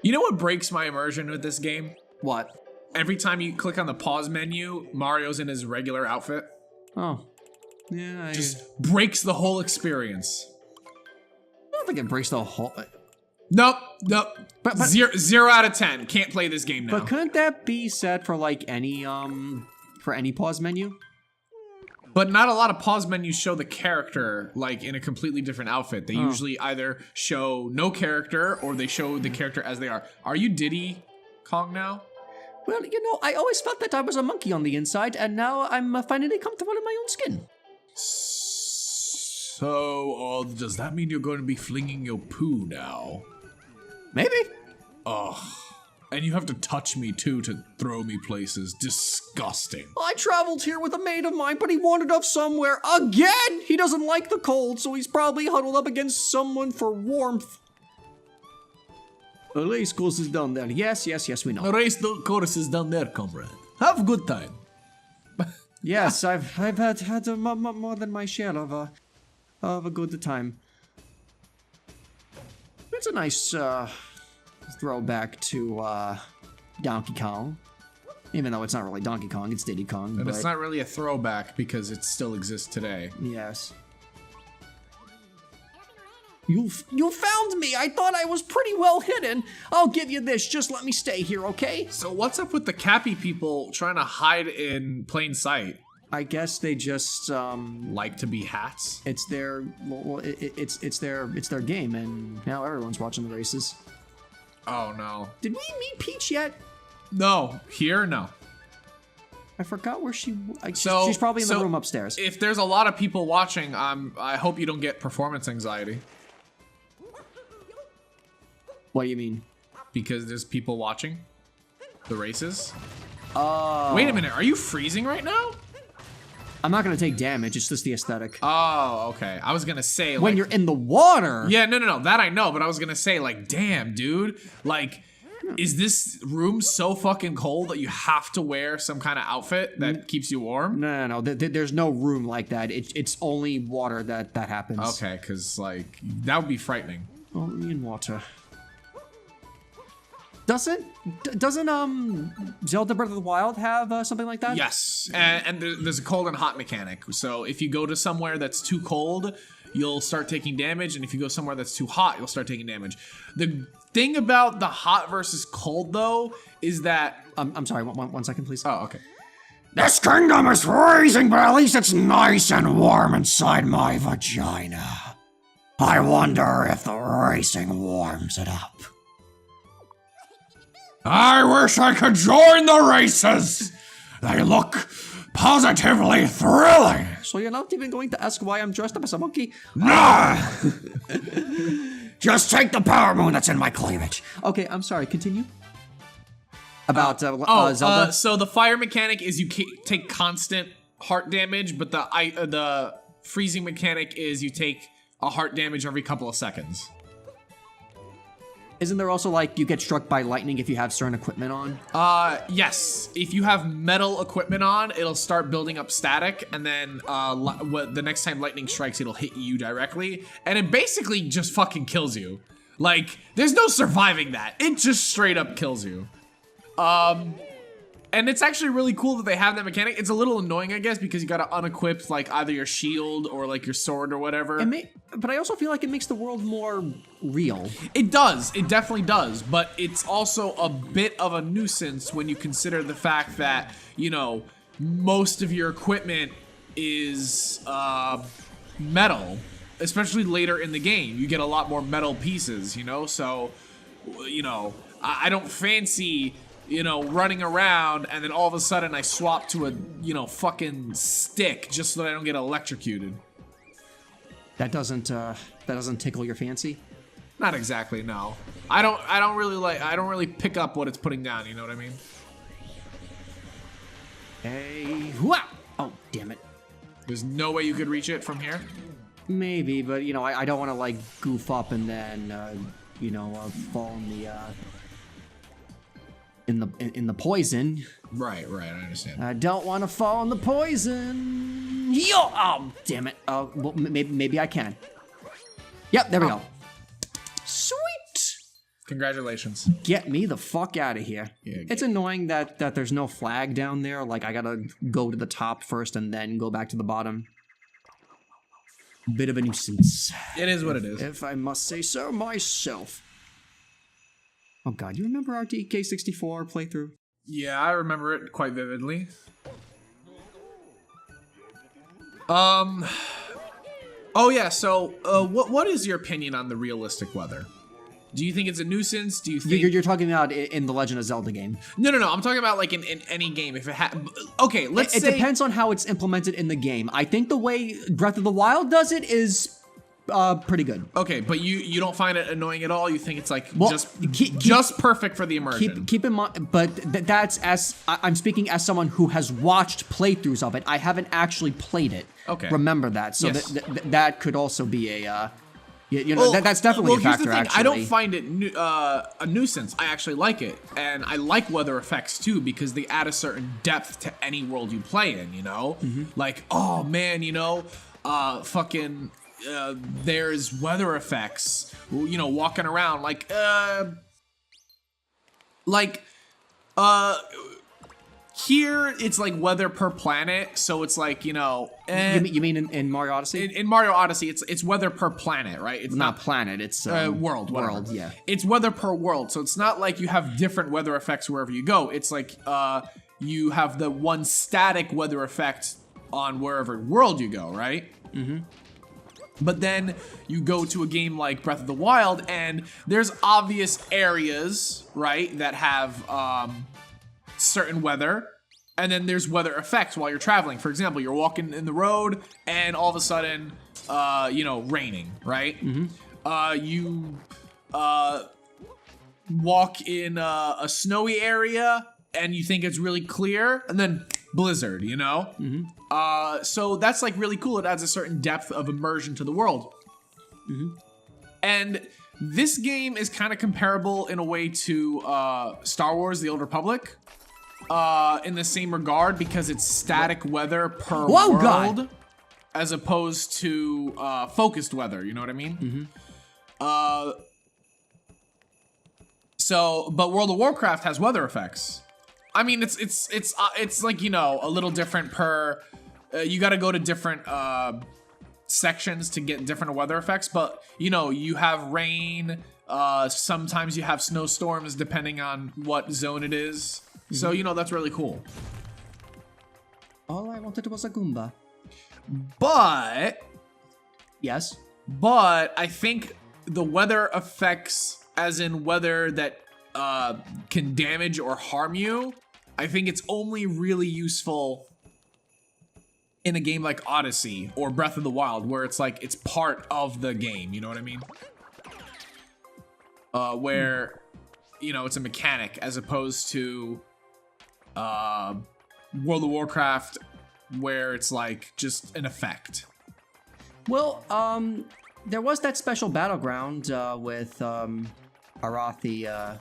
You know what breaks my immersion with this game? What? Every time you click on the pause menu, Mario's in his regular outfit. Oh. Yeah, Just breaks the whole experience. I don't think it breaks the whole... Nope. But 0 out of 10. Can't play this game now. But couldn't that be said for like any pause menu? But not a lot of pause menus show the character like in a completely different outfit. They usually either show no character or they show the character as they are. Are you Diddy Kong now? Well, you know, I always felt that I was a monkey on the inside, and now I'm finally comfortable in my own skin. So, does that mean you're going to be flinging your poo now? Maybe. Ugh. And you have to touch me too to throw me places. Disgusting. I traveled here with a mate of mine, but he wandered off somewhere again. He doesn't like the cold, so he's probably huddled up against someone for warmth. A race course is down there. Yes, we know. The race course is down there, comrade. Have a good time. Yes, I've had more than my share of a good time. It's a nice throwback to Donkey Kong, even though it's not really Donkey Kong, it's Diddy Kong. And it's not really a throwback because it still exists today. Yes. You found me! I thought I was pretty well hidden. I'll give you this, just let me stay here, okay? So what's up with the Cappy people trying to hide in plain sight? I guess they just Like to be hats? it's their it's their game, and now everyone's watching the races. Oh no. Did we meet Peach yet? No. Here? No. I forgot where she's probably in the room upstairs. If there's a lot of people watching, I hope you don't get performance anxiety. What do you mean? Because there's people watching the races. Oh. Wait a minute, are you freezing right now? I'm not gonna take damage, it's just the aesthetic. Oh, okay. I was gonna say When like, you're in the water! yeah, no, that I know, but I was gonna say like, damn, dude, like, is this room so fucking cold that you have to wear some kind of outfit that keeps you warm? No. There's no room like that. It's only water that happens. Okay, because like, that would be frightening. Only in water. Doesn't Zelda Breath of the Wild have something like that? Yes, and there's a cold and hot mechanic. So if you go to somewhere that's too cold, you'll start taking damage, and if you go somewhere that's too hot, you'll start taking damage. The thing about the hot versus cold, though, is that... I'm sorry, one second, please. Oh, okay. This kingdom is freezing, but at least it's nice and warm inside my vagina. I wonder if the racing warms it up. I wish I could join the races. They look positively thrilling. So you're not even going to ask why I'm dressed up as a monkey? Nah. Just take the power moon that's in my cleavage. Okay, I'm sorry, continue. About Zelda? So the fire mechanic is you take constant heart damage, but the freezing mechanic is you take a heart damage every couple of seconds. Isn't there also like you get struck by lightning if you have certain equipment on? Yes. If you have metal equipment on, it'll start building up static, and then the next time lightning strikes, it'll hit you directly, and it basically just fucking kills you. Like, there's no surviving that. It just straight up kills you. And it's actually really cool that they have that mechanic. It's a little annoying, I guess, because you gotta unequip like either your shield or like your sword or whatever. But I also feel like it makes the world more real. It does. It definitely does. But it's also a bit of a nuisance when you consider the fact that, you know, most of your equipment is metal, especially later in the game. You get a lot more metal pieces, you know? So, you know, I don't fancy, you know, running around and then all of a sudden I swap to a, you know, fucking stick just so that I don't get electrocuted. That doesn't tickle your fancy? Not exactly, no. I don't really pick up what it's putting down, you know what I mean? Hey, wow! Oh, damn it. There's no way you could reach it from here? Maybe, but you know, I don't want to like goof up and then, you know, fall in the poison. Right, I understand. I don't want to fall in the poison. Yo! Oh, damn it. Oh, well, maybe I can. Yep, there we go. Sweet. Congratulations. Get me the fuck out of here. Yeah, it's annoying that there's no flag down there. Like, I gotta go to the top first and then go back to the bottom. Bit of a nuisance. It is what it is. If I must say so myself. Oh god, you remember our DK64 playthrough? Yeah, I remember it quite vividly. Oh yeah, so what is your opinion on the realistic weather? Do you think it's a nuisance? Do you think You're talking about in the Legend of Zelda game? No. I'm talking about like in any game. If it okay, let's say it depends on how it's implemented in the game. I think the way Breath of the Wild does it is pretty good. Okay, but you don't find it annoying at all? You think it's like Well, just perfect for the immersion? Keep in mind, but that's I'm speaking as someone who has watched playthroughs of it. I haven't actually played it. Okay. Remember that. So Yes. that could also be a that's definitely a factor. Here's the thing. Actually, I don't find it a nuisance. I actually like it, and I like weather effects too because they add a certain depth to any world you play in. You know, like oh man, fucking. There's weather effects, walking around here it's like weather per planet, so it's like you mean in Mario Odyssey? In Mario Odyssey, it's weather per planet, right? It's not planet, it's world. Whatever. World, yeah. It's weather per world, so it's not like you have different weather effects wherever you go. It's like you have the one static weather effect on wherever world you go, right? Mm-hmm. But then you go to a game like Breath of the Wild, and there's obvious areas, right, that have certain weather, and then there's weather effects while you're traveling. For example, you're walking in the road, and all of a sudden, raining, right? Mm-hmm. You walk in a snowy area, and you think it's really clear, and then blizzard, Mm-hmm. So that's like really cool. It adds a certain depth of immersion to the world. Mm-hmm. And this game is kind of comparable in a way to Star Wars: The Old Republic, in the same regard because it's static weather per world, God. As opposed to focused weather. You know what I mean? Mm-hmm. But World of Warcraft has weather effects. I mean, it's like a little different per. You got to go to different sections to get different weather effects, but you have rain. Sometimes you have snowstorms depending on what zone it is. Mm-hmm. So that's really cool. All I wanted was a Goomba. But yes, I think the weather effects, as in weather that can damage or harm you, I think it's only really useful in a game like Odyssey or Breath of the Wild, where it's like it's part of the game. You know what I mean? Where it's a mechanic as opposed to World of Warcraft, where it's like just an effect. Well, there was that special battleground with Arathi.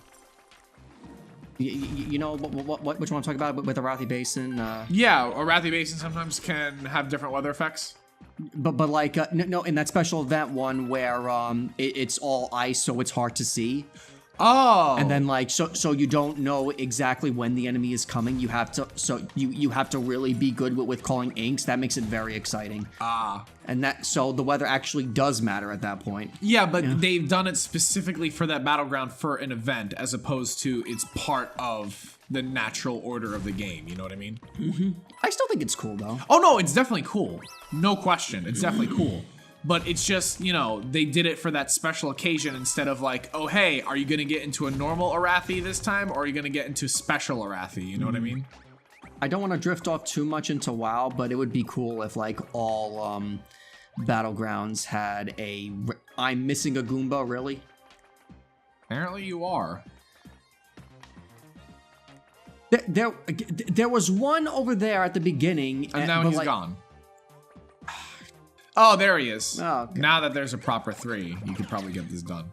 Which one I'm talking about with Arathi Basin? Yeah, Arathi Basin sometimes can have different weather effects. But like no, in that special event one where it's all ice, so it's hard to see. Oh. And then like so you don't know exactly when the enemy is coming. You have to really be good with calling inks. That makes it very exciting. And so the weather actually does matter at that point. Yeah, but they've done it specifically for that battleground for an event, as opposed to it's part of the natural order of the game. You know what I mean? Mm-hmm. I still think it's cool though. Oh no, it's definitely cool. No question, it's definitely cool. But it's just, they did it for that special occasion instead of like, oh, hey, are you going to get into a normal Arathi this time, or are you going to get into special Arathi? You know what I mean? I don't want to drift off too much into WoW, but it would be cool if like all battlegrounds had a I'm missing a Goomba, really? Apparently you are. There was one over there at the beginning. And now he's gone. Oh, there he is. Oh, okay. Now that there's a proper 3, you could probably get this done.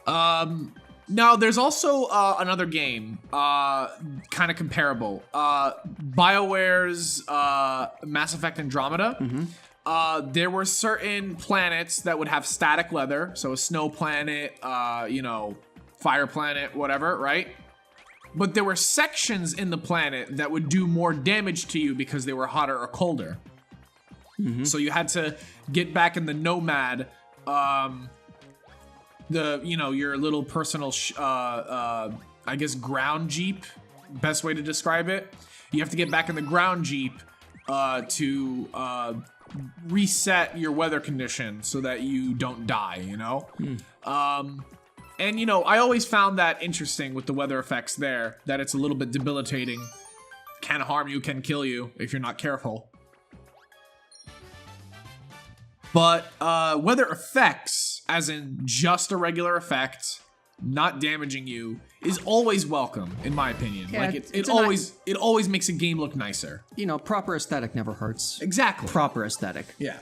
Now there's also another game, kind of comparable. BioWare's Mass Effect Andromeda. Mm-hmm. there were certain planets that would have static weather. So a snow planet, you know, fire planet, whatever, right? But there were sections in the planet that would do more damage to you because they were hotter or colder. So you had to get back in the Nomad, you know, your little personal, I guess, ground jeep, best way to describe it. You have to get back in the ground jeep to reset your weather condition so that you don't die, you know? And, you know, I always found that interesting with the weather effects there, that it's a little bit debilitating, can harm you, can kill you if you're not careful. But weather effects, as in just a regular effect, not damaging you, is always welcome, in my opinion. Yeah, like it always makes a game look nicer. You know, proper aesthetic never hurts. Exactly. Proper aesthetic. Yeah.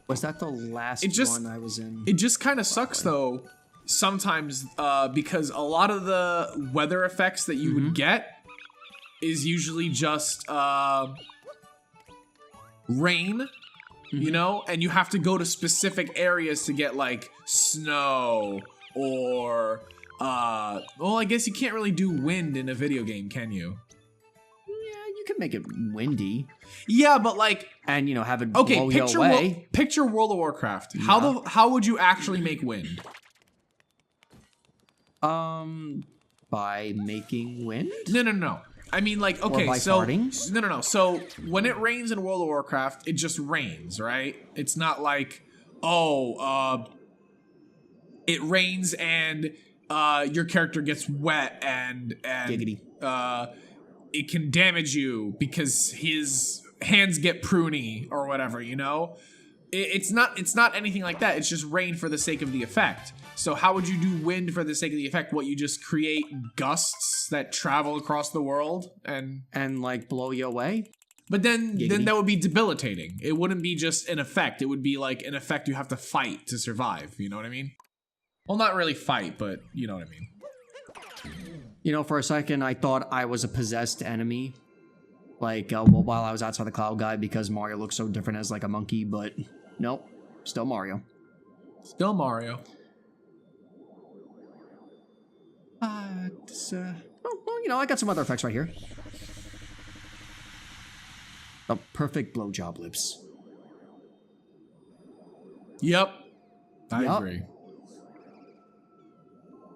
Was that the last one I was in? It just kind of sucks though, sometimes, because a lot of the weather effects that you would get is usually just rain, you know, and you have to go to specific areas to get like snow or well, I guess you can't really do wind in a video game, can you? Yeah, you can make it windy. Yeah, but like, and you know, have it blow you away. Picture World of Warcraft. Yeah. How would you actually make wind? By making wind? No. I mean, like, okay, or by so farting? No. So when it rains in World of Warcraft, it just rains, right? It's not like, it rains and your character gets wet and Giggity. It can damage you because his hands get pruny or whatever, you know? It's not anything like that. It's just rain for the sake of the effect. So how would you do wind for the sake of the effect? What, you just create gusts that travel across the world and like blow you away? But then that would be debilitating. It wouldn't be just an effect. It would be like an effect you have to fight to survive. You know what I mean? Well, not really fight, but you know what I mean. You know, for a second, I thought I was a possessed enemy. Like, while I was outside the Cloud Guy because Mario looks so different as like a monkey, but nope, still Mario. Still Mario. Well, you know, I got some other effects right here. The perfect blowjob lips. Yep. I agree.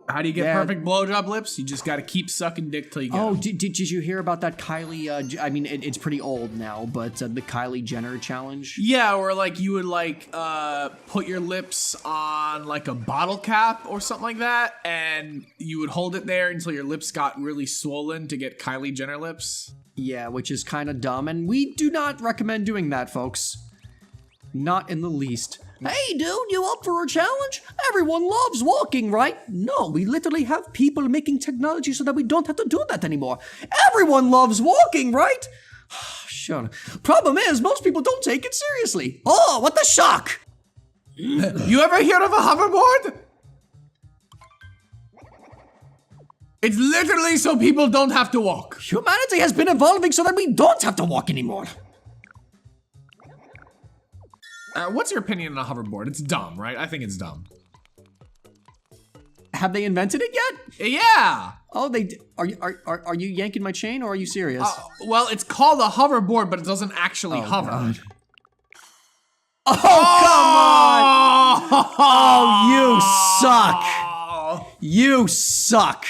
How do you get perfect blowjob lips? You just got to keep sucking dick till you get them. Did you hear about that Kylie, I mean, it's pretty old now, but the Kylie Jenner challenge? Yeah, or like you would like put your lips on like a bottle cap or something like that, and you would hold it there until your lips got really swollen to get Kylie Jenner lips. Yeah, which is kind of dumb, and we do not recommend doing that, folks. Not in the least. Hey, dude, you up for a challenge? Everyone loves walking, right? No, we literally have people making technology so that we don't have to do that anymore. Everyone loves walking, right? Sure. Problem is, most people don't take it seriously. Oh, what the shock! You ever hear of a hoverboard? It's literally so people don't have to walk. Humanity has been evolving so that we don't have to walk anymore. What's your opinion on a hoverboard? It's dumb, right? I think it's dumb. Have they invented it yet? Yeah. Oh, are you yanking my chain or are you serious? Well, it's called a hoverboard, but it doesn't actually hover. God. Oh, come on! Oh, you suck! You suck!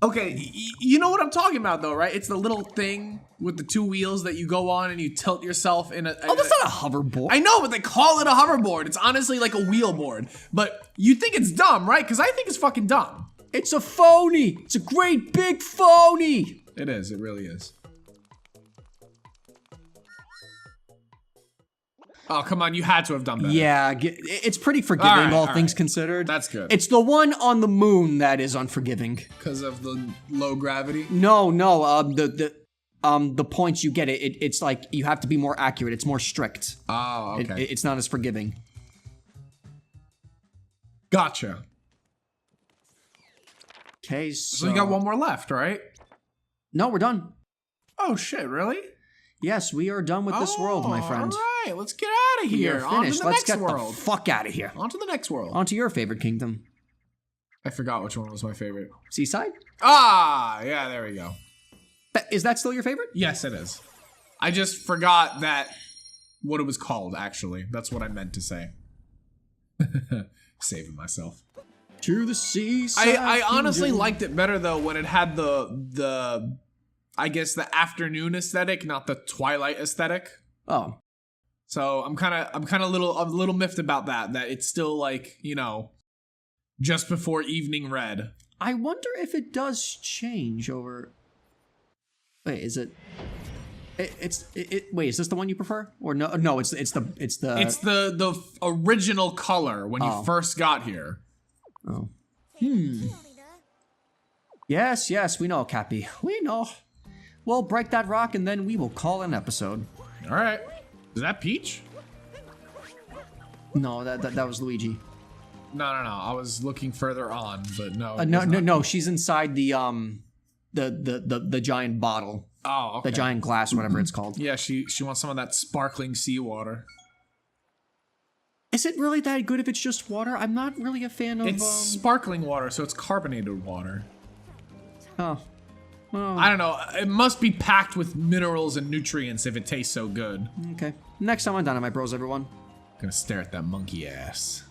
Okay, you know what I'm talking about though, right? It's the little thing with the two wheels that you go on and you tilt yourself in a... Oh, that's not a hoverboard. I know, but they call it a hoverboard. It's honestly like a wheelboard. But you think it's dumb, right? Because I think it's fucking dumb. It's a phony. It's a great big phony. It is. It really is. Oh, come on. You had to have done better. Yeah, it's pretty forgiving, all things considered. That's good. It's the one on the moon that is unforgiving. Because of the low gravity? No. The points you get, it's like you have to be more accurate. It's more strict. Oh, okay. It's not as forgiving. Gotcha. Okay, so you got one more left, right? No, we're done. Oh shit, really? Yes, we are done with this world, my friend. All right, let's get out of We here. are On to finished. the Let's next get world. the fuck out of here. On to the next world. On to your favorite kingdom. I forgot which one was my favorite. Seaside? Ah, yeah, there we go. Is that still your favorite? Yes, it is. I just forgot what it was called, actually. That's what I meant to say. Saving myself. To the seaside. I honestly kingdom. liked it better though when it had the I guess the afternoon aesthetic, not the twilight aesthetic. Oh. So I'm kind of a little miffed about that it's still like, you know, just before evening red. I wonder if it does change over. Wait, is it? Wait, is this the one you prefer? Or no, it's the original color when you first got here. Oh. Yes, we know, Cappy. We know. We'll break that rock and then we will call an episode. All right. Is that Peach? No, that was Luigi. No. I was looking further on, but no. No. She's inside the giant bottle. Oh, okay. The giant glass, whatever it's called. Yeah, she wants some of that sparkling seawater. Is it really that good if it's just water? I'm not really a fan of. It's sparkling water, so it's carbonated water. Oh. I don't know. It must be packed with minerals and nutrients if it tastes so good. Okay. Next time on Dynamite Bros, everyone. Gonna stare at that monkey ass.